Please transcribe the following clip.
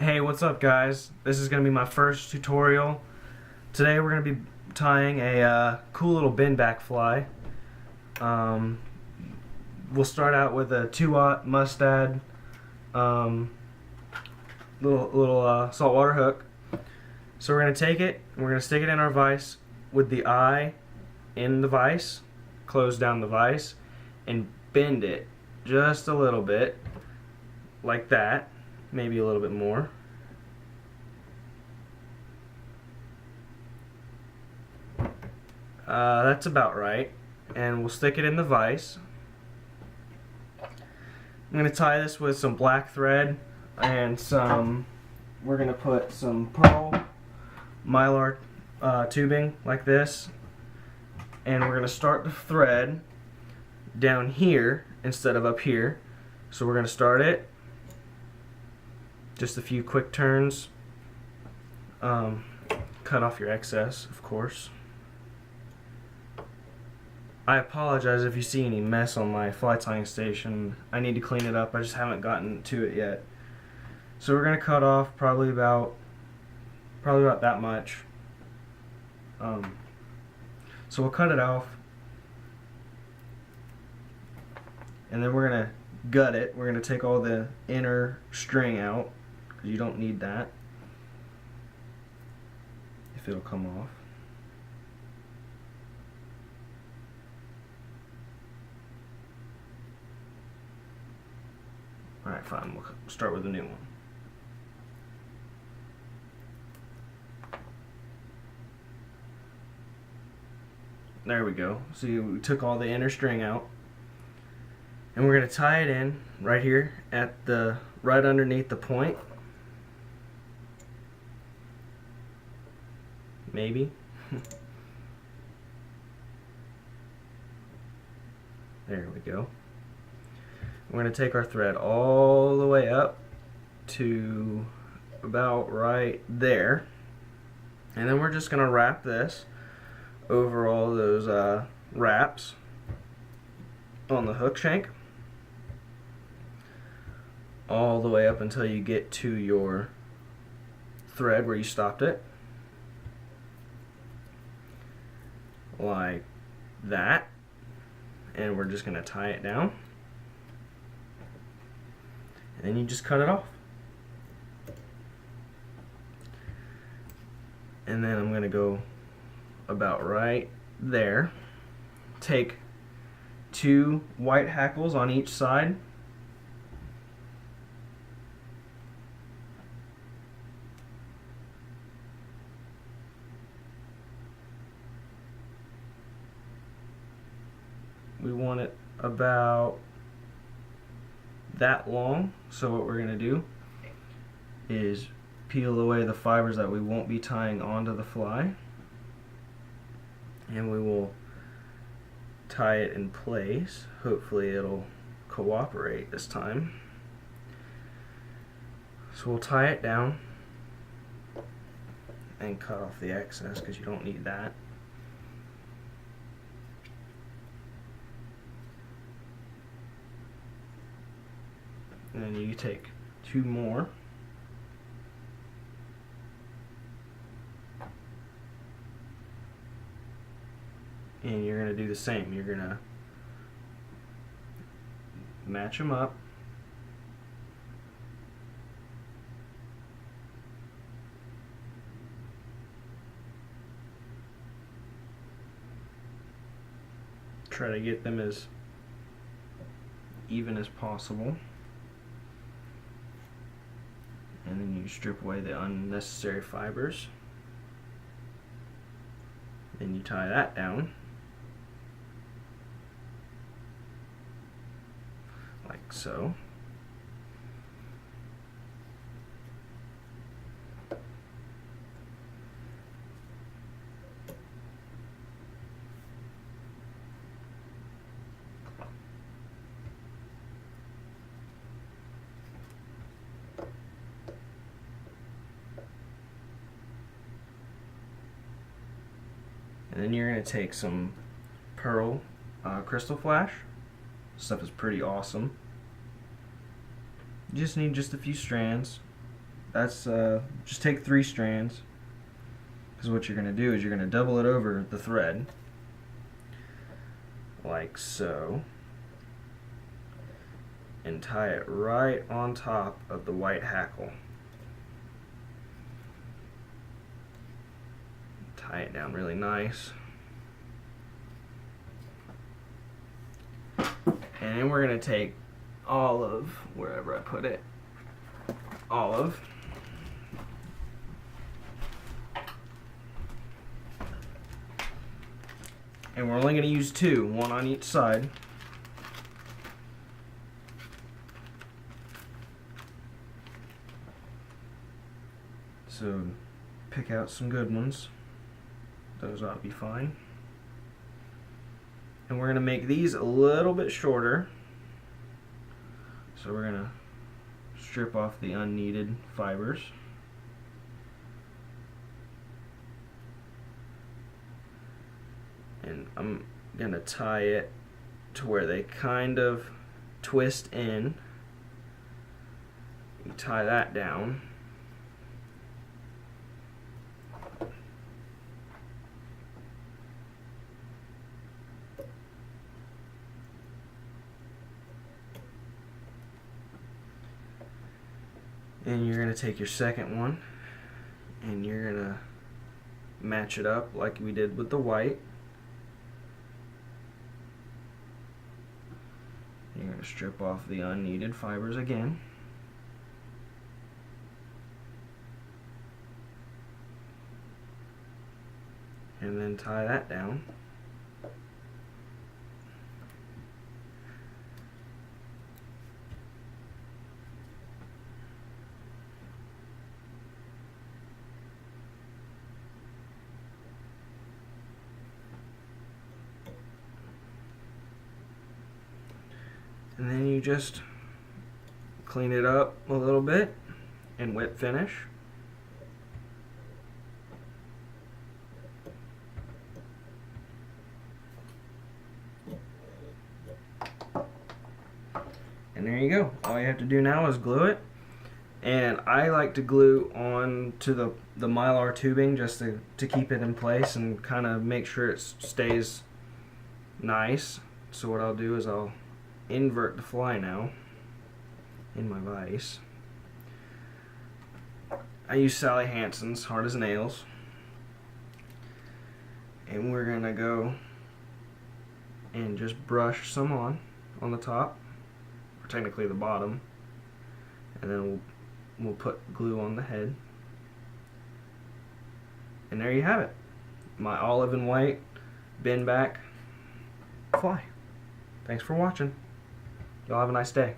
Hey, what's up guys? This is going to be my first tutorial. Today we're going to be tying a cool little bin back fly. We'll start out with a 2-aught Mustad little saltwater hook. So we're going to take it and we're going to stick it in our vise with the eye in the vise, close down the vise, and bend it just a little bit like that. Maybe a little bit more. That's about right. And we'll stick it in the vise. I'm going to tie this with some black thread and we're going to put some pearl mylar tubing like this. And we're going to start the thread down here instead of up here. So we're going to start it. Just a few quick turns. Cut off your excess, of course. I apologize if you see any mess on my fly tying station. I need to clean it up. I just haven't gotten to it yet. So we're gonna cut off probably about that much. So we'll cut it off, and then we're gonna gut it. We're gonna take all the inner string out, because you don't need that if it'll come off. Alright, fine, we'll start with a new one. There we go. See, we took all the inner string out. And we're going to tie it in right here at right underneath the point. Maybe. There we go. We're going to take our thread all the way up to about right there. And then we're just going to wrap this over all those wraps on the hook shank, all the way up until you get to your thread where you stopped it, like that. And we're just going to tie it down, and then you just cut it off. And then I'm going to go about right there, take 2 white hackles on each side, we want it about that long. So what we're going to do is peel away the fibers that we won't be tying onto the fly, and we will tie it in place. Hopefully it'll cooperate this time. So we'll tie it down and cut off the excess because you don't need that. And then you take 2 more. And you're going to do the same. You're going to match them up. Try to get them as even as possible. And then you strip away the unnecessary fibers. Then you tie that down. Like so. And then you're going to take some pearl crystal flash. This stuff is pretty awesome. You just need just a few strands. that's just take 3 strands, because what you're going to do is you're going to double it over the thread like so, and tie it right on top of the white hackle. Tie it down really nice. And then we're going to take olive, wherever I put it, olive, and we're only going to use 2, 1 on each side. So pick out some good ones. Those ought to be fine. And we're going to make these a little bit shorter. So we're going to strip off the unneeded fibers. And I'm going to tie it to where they kind of twist in. You tie that down. And you're going to take your second one and you're going to match it up like we did with the white. You're going to strip off the unneeded fibers again. And then tie that down. And then you just clean it up a little bit and whip finish. And there you go. All you have to do now is glue it. And I like to glue on to the Mylar tubing just to keep it in place and kind of make sure it stays nice. So what I'll do is I'll invert the fly now in my vise. I use Sally Hansen's Hard as Nails, and we're gonna go and just brush some on the top, or technically the bottom, and then we'll put glue on the head, and there you have it, my olive and white bend back fly. Thanks for watching. Y'all have a nice day.